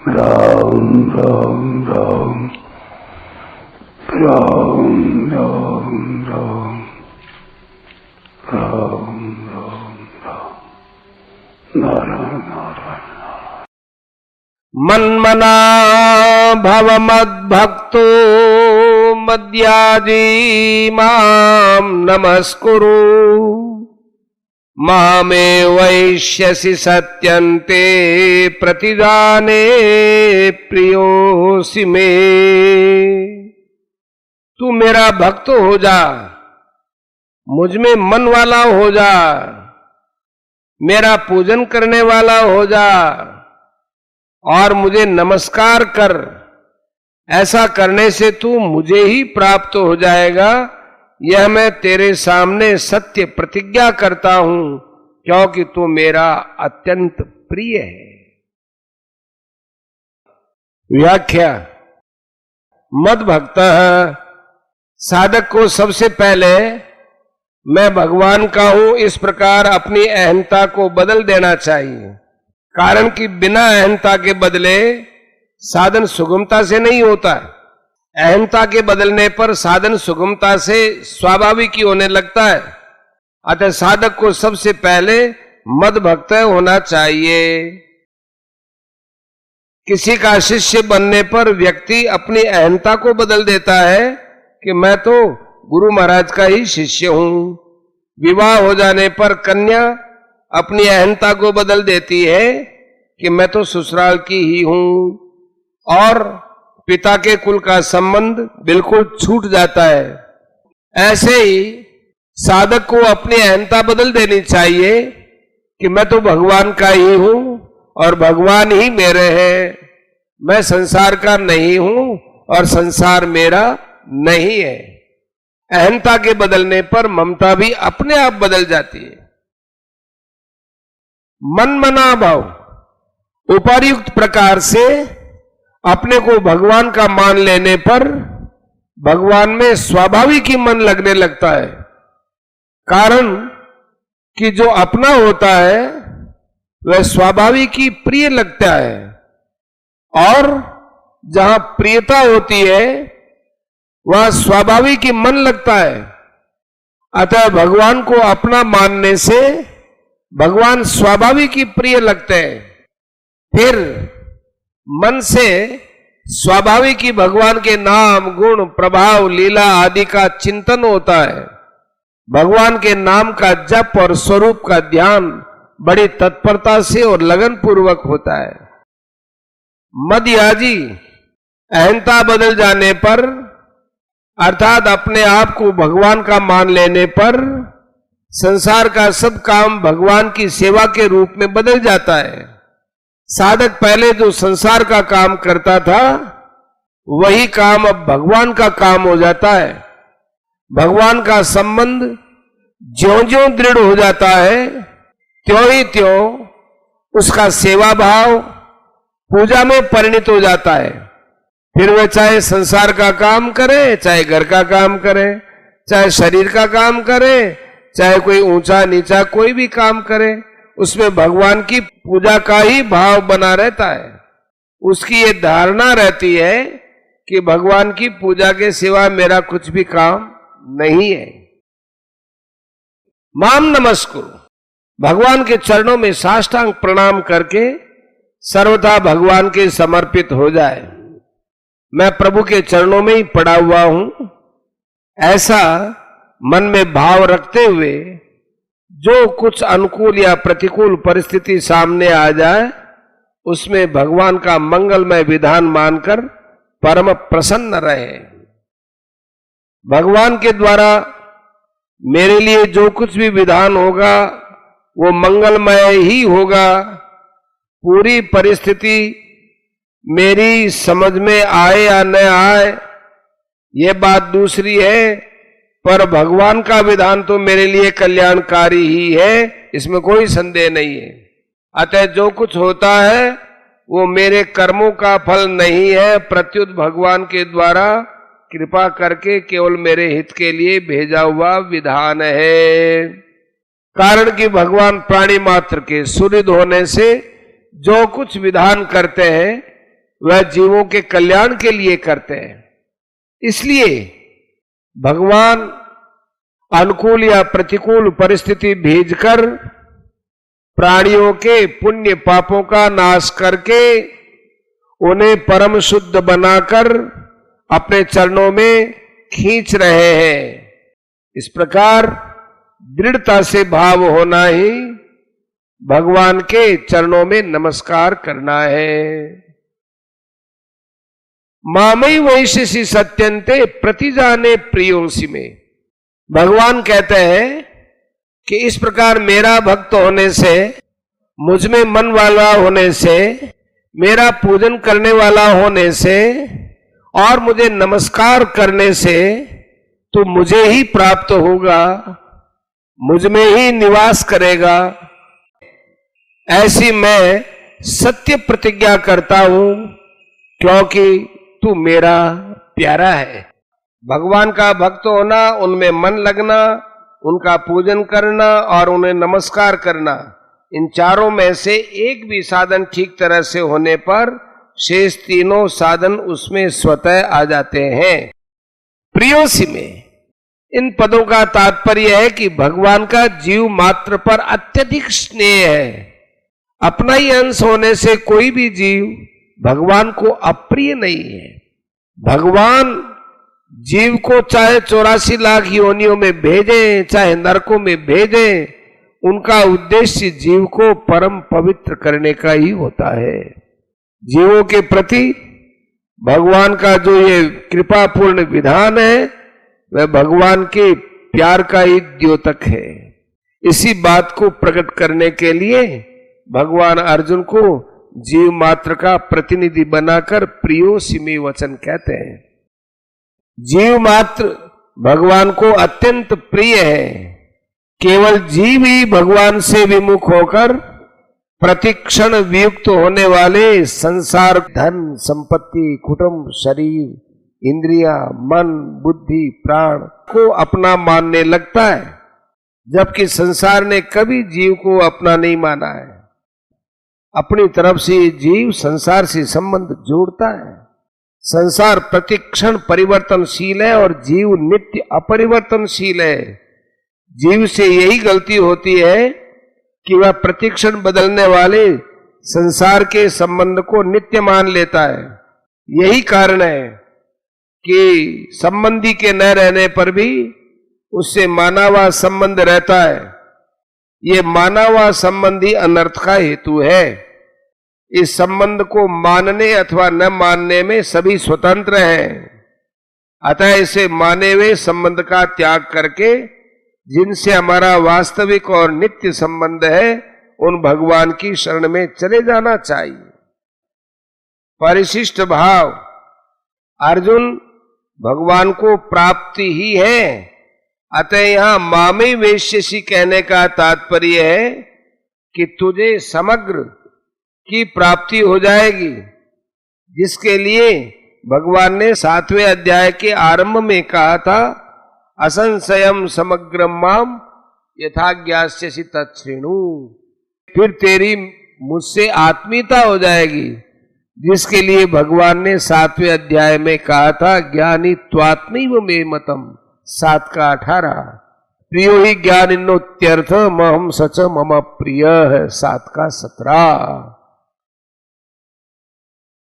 राम राम राम राम राम राम राम राम राम नारायण नारायण। मन्मना भव मद्भक्तो मद्याजी मां नमस्कुरु मामे वैश्यसि सत्यन्ते प्रतिदाने प्रियोसि मे। तू मेरा भक्त हो जा, मुझ में मन वाला हो जा, मेरा पूजन करने वाला हो जा और मुझे नमस्कार कर। ऐसा करने से तू मुझे ही प्राप्त हो जाएगा, यह मैं तेरे सामने सत्य प्रतिज्ञा करता हूं, क्योंकि तू मेरा अत्यंत प्रिय है। व्याख्या। मद भक्त साधक को सबसे पहले मैं भगवान का हूं इस प्रकार अपनी अहंता को बदल देना चाहिए। कारण कि बिना अहंता के बदले साधन सुगमता से नहीं होता। अहंता के बदलने पर साधन सुगमता से स्वाभाविक ही होने लगता है। अतः साधक को सबसे पहले मद भक्त होना चाहिए। किसी का शिष्य बनने पर व्यक्ति अपनी अहंता को बदल देता है कि मैं तो गुरु महाराज का ही शिष्य हूं। विवाह हो जाने पर कन्या अपनी अहंता को बदल देती है कि मैं तो ससुराल की ही हूं, और पिता के कुल का संबंध बिल्कुल छूट जाता है। ऐसे ही साधक को अपनी अहंता बदल देनी चाहिए कि मैं तो भगवान का ही हूं और भगवान ही मेरे हैं। मैं संसार का नहीं हूं और संसार मेरा नहीं है। अहंता के बदलने पर ममता भी अपने आप बदल जाती है। मनमना भाव। उपर्युक्त प्रकार से अपने को भगवान का मान लेने पर भगवान में स्वाभाविक ही मन लगने लगता है। कारण कि जो अपना होता है वह स्वाभाविक ही प्रिय लगता है, और जहां प्रियता होती है वह स्वाभाविक ही मन लगता है। अतः भगवान को अपना मानने से भगवान स्वाभाविक ही प्रिय लगते हैं। फिर मन से स्वाभाविक ही भगवान के नाम, गुण, प्रभाव, लीला आदि का चिंतन होता है। भगवान के नाम का जप और स्वरूप का ध्यान बड़ी तत्परता से और लगन पूर्वक होता है। मदयाजी। अहंता बदल जाने पर अर्थात अपने आप को भगवान का मान लेने पर संसार का सब काम भगवान की सेवा के रूप में बदल जाता है। साधक पहले जो संसार का काम करता था वही काम अब भगवान का काम हो जाता है। भगवान का संबंध ज्यों-ज्यों दृढ़ हो जाता है त्यों ही त्यों उसका सेवा भाव पूजा में परिणित हो जाता है। फिर वह चाहे संसार का काम करे, चाहे घर का काम करे, चाहे शरीर का काम करे, चाहे कोई ऊंचा नीचा कोई भी काम करे, उसमें भगवान की पूजा का ही भाव बना रहता है। उसकी ये धारणा रहती है कि भगवान की पूजा के सिवा मेरा कुछ भी काम नहीं है। माम नमस्कुरु। भगवान के चरणों में साष्टांग प्रणाम करके सर्वथा भगवान के समर्पित हो जाए। मैं प्रभु के चरणों में ही पड़ा हुआ हूं, ऐसा मन में भाव रखते हुए जो कुछ अनुकूल या प्रतिकूल परिस्थिति सामने आ जाए उसमें भगवान का मंगलमय विधान मानकर परम प्रसन्न रहे। भगवान के द्वारा मेरे लिए जो कुछ भी विधान होगा वो मंगलमय ही होगा। पूरी परिस्थिति मेरी समझ में आए या न आए ये बात दूसरी है, पर भगवान का विधान तो मेरे लिए कल्याणकारी ही है, इसमें कोई संदेह नहीं है। अतः जो कुछ होता है वो मेरे कर्मों का फल नहीं है, प्रत्युत भगवान के द्वारा कृपा करके केवल मेरे हित के लिए भेजा हुआ विधान है। कारण कि भगवान प्राणी मात्र के सुहृद होने से जो कुछ विधान करते हैं वह जीवों के कल्याण के लिए करते हैं। इसलिए भगवान अनुकूल या प्रतिकूल परिस्थिति भेजकर प्राणियों के पुण्य पापों का नाश करके उन्हें परम शुद्ध बनाकर अपने चरणों में खींच रहे हैं। इस प्रकार दृढ़ता से भाव होना ही भगवान के चरणों में नमस्कार करना है। मामई वैश्यसी सत्यंते प्रतिजाने प्रियोसी में भगवान कहते हैं कि इस प्रकार मेरा भक्त होने से, मुझ में मन वाला होने से, मेरा पूजन करने वाला होने से और मुझे नमस्कार करने से तो मुझे ही प्राप्त होगा, मुझ में ही निवास करेगा, ऐसी मैं सत्य प्रतिज्ञा करता हूं, क्योंकि तू मेरा प्यारा है। भगवान का भक्त होना, उनमें मन लगना, उनका पूजन करना और उन्हें नमस्कार करना, इन चारों में से एक भी साधन ठीक तरह से होने पर शेष तीनों साधन उसमें स्वतः आ जाते हैं। प्रियोसी में इन पदों का तात्पर्य है कि भगवान का जीव मात्र पर अत्यधिक स्नेह है। अपना ही अंश होने से कोई भी जीव भगवान को अप्रिय नहीं है। भगवान जीव को चाहे 84 लाख योनियों में भेजें, चाहे नरकों में भेजें, उनका उद्देश्य जीव को परम पवित्र करने का ही होता है। जीवों के प्रति भगवान का जो ये कृपापूर्ण विधान है, वह भगवान के प्यार का ही द्योतक है। इसी बात को प्रकट करने के लिए भगवान अर्जुन को जीव मात्र का प्रतिनिधि बनाकर प्रियोसी में वचन कहते हैं। जीव मात्र भगवान को अत्यंत प्रिय है। केवल जीव ही भगवान से विमुख होकर प्रतिक्षण वियुक्त होने वाले संसार, धन, संपत्ति, कुटुंब, शरीर, इंद्रिया, मन, बुद्धि, प्राण को अपना मानने लगता है, जबकि संसार ने कभी जीव को अपना नहीं माना है। अपनी तरफ से जीव संसार से संबंध जोड़ता है। संसार प्रतिक्षण परिवर्तनशील है और जीव नित्य अपरिवर्तनशील है। जीव से यही गलती होती है कि वह प्रतिक्षण बदलने वाले संसार के संबंध को नित्य मान लेता है। यही कारण है कि संबंधी के न रहने पर भी उससे माना हुआ संबंध रहता है। ये माना हुआ संबंधी अनर्थ का हेतु है। इस संबंध को मानने अथवा न मानने में सभी स्वतंत्र हैं। अतः इसे माने हुए संबंध का त्याग करके जिनसे हमारा वास्तविक और नित्य संबंध है, उन भगवान की शरण में चले जाना चाहिए। परिशिष्ट भाव, अर्जुन भगवान को प्राप्ति ही है। अतः यहां मामे वेश्यसी कहने का तात्पर्य है कि तुझे समग्र की प्राप्ति हो जाएगी, जिसके लिए भगवान ने 7वें अध्याय के आरंभ में कहा था, असंशयम समग्रम माम यथा ज्ञास्यसि तच्छृणु। फिर तेरी मुझसे आत्मीयता हो जाएगी, जिसके लिए भगवान ने 7वें अध्याय में कहा था, ज्ञानी त्वात्मैव मे मतम, 7 का 18। प्रियो ही ज्ञानिनोत्यर्थ महम सच मम प्रिय है, 7 का 17।